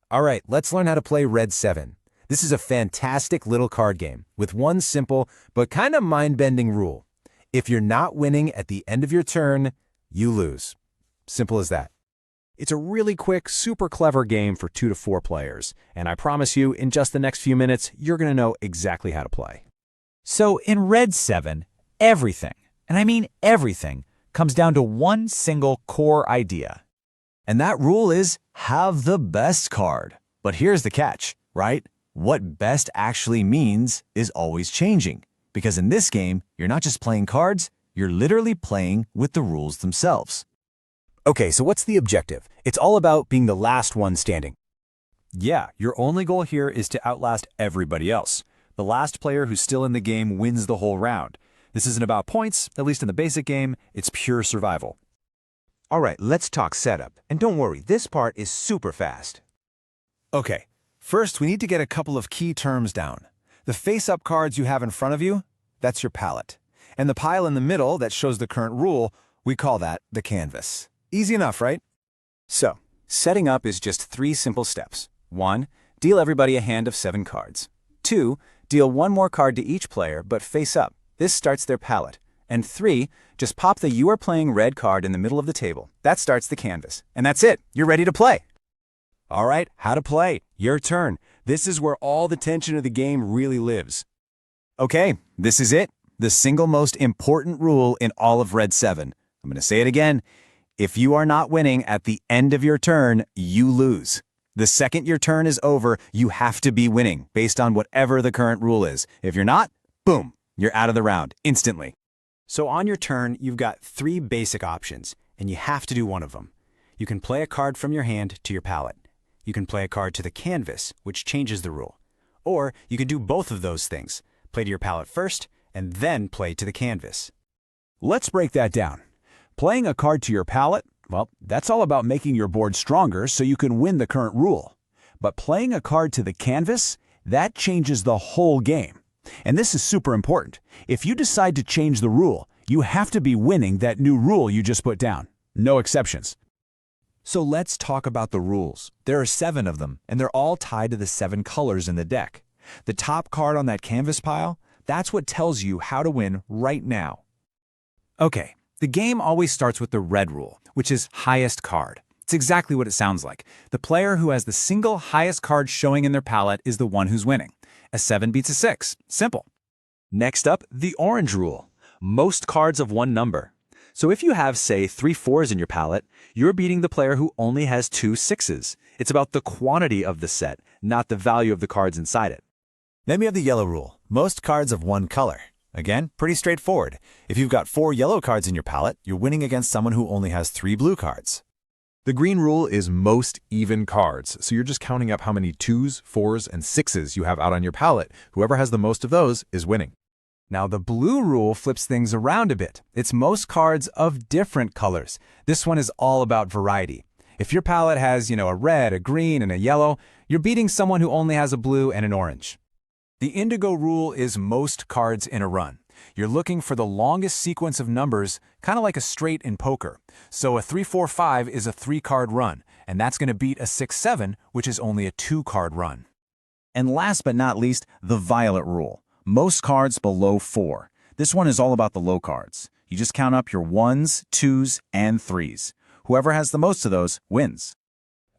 All right, let's learn how to play Red 7. This is a fantastic little card game with one simple but kind of mind-bending rule. If you're not winning at the end of your turn, you lose. Simple as that. It's a really quick, super clever game for 2 to 4 players, and I promise you, in just the next few minutes, you're going to know exactly how to play. So in Red 7, everything, and I mean everything, comes down to one single core idea. And that rule is have the best card. But here's the catch, right? What best actually means is always changing. Because in this game, you're not just playing cards, you're literally playing with the rules themselves. Okay, so what's the objective? It's all about being the last one standing. Yeah, your only goal here is to outlast everybody else. The last player who's still in the game wins the whole round. This isn't about points, at least in the basic game, it's pure survival. All right, let's talk setup. And don't worry, this part is super fast. Okay, first we need to get a couple of key terms down. The face-up cards you have in front of you, that's your palette. And the pile in the middle that shows the current rule, we call that the canvas. Easy enough, right? So, setting up is just 3 simple steps. 1, deal everybody a hand of 7 cards. 2, deal 1 more card to each player, but face up. This starts their palette. And 3, just pop the "You are playing red" card in the middle of the table. That starts the canvas. And that's it. You're ready to play. All right, how to play. Your turn. This is where all the tension of the game really lives. Okay, this is it. The single most important rule in all of Red 7. I'm going to say it again. If you are not winning at the end of your turn, you lose. The second your turn is over, you have to be winning based on whatever the current rule is. If you're not, boom, you're out of the round instantly. So on your turn, you've got 3 basic options, and you have to do one of them. You can play a card from your hand to your palette. You can play a card to the canvas, which changes the rule. Or you can do both of those things. Play to your palette first, and then play to the canvas. Let's break that down. Playing a card to your palette, well, that's all about making your board stronger so you can win the current rule. But playing a card to the canvas, that changes the whole game. And this is super important. If you decide to change the rule, you have to be winning that new rule you just put down. No exceptions. So let's talk about the rules. There are 7 of them, and they're all tied to the 7 colors in the deck. The top card on that canvas pile, that's what tells you how to win right now. Okay, the game always starts with the red rule, which is highest card. It's exactly what it sounds like. The player who has the single highest card showing in their palette is the one who's winning. A 7 beats a 6. Simple. Next up, the orange rule. Most cards of one number. So if you have, say, 3 4s in your palette, you're beating the player who only has 2 6s. It's about the quantity of the set, not the value of the cards inside it. Then we have the yellow rule. Most cards of one color. Again, pretty straightforward. If you've got 4 yellow cards in your palette, you're winning against someone who only has 3 blue cards. The green rule is most even cards, so you're just counting up how many 2s, 4s, and 6s you have out on your palette. Whoever has the most of those is winning. Now the blue rule flips things around a bit. It's most cards of different colors. This one is all about variety. If your palette has, a red, a green, and a yellow, you're beating someone who only has a blue and an orange. The indigo rule is most cards in a run. You're looking for the longest sequence of numbers, kind of like a straight in poker. So a 3-4-5 is a 3-card run, and that's going to beat a 6-7, which is only a 2-card run. And last but not least, the violet rule. Most cards below 4. This one is all about the low cards. You just count up your 1s, 2s, and 3s. Whoever has the most of those wins.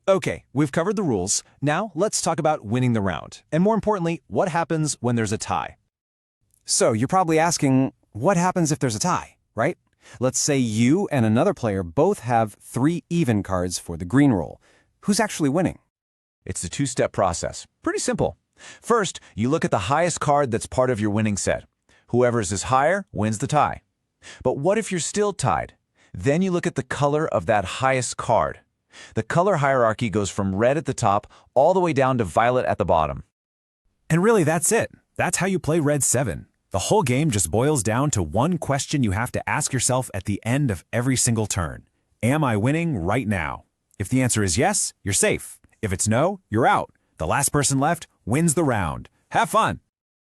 Okay, we've covered the rules. Now let's talk about winning the round. And more importantly, what happens when there's a tie? So you're probably asking, what happens if there's a tie, right? Let's say you and another player both have 3 even cards for the green rule. Who's actually winning? It's a 2-step process. Pretty simple. First, you look at the highest card that's part of your winning set. Whoever's is higher wins the tie. But what if you're still tied? Then you look at the color of that highest card. The color hierarchy goes from red at the top all the way down to violet at the bottom. And really, that's it. That's how you play Red 7. The whole game just boils down to one question you have to ask yourself at the end of every single turn. Am I winning right now? If the answer is yes, you're safe. If it's no, you're out. The last person left wins the round. Have fun!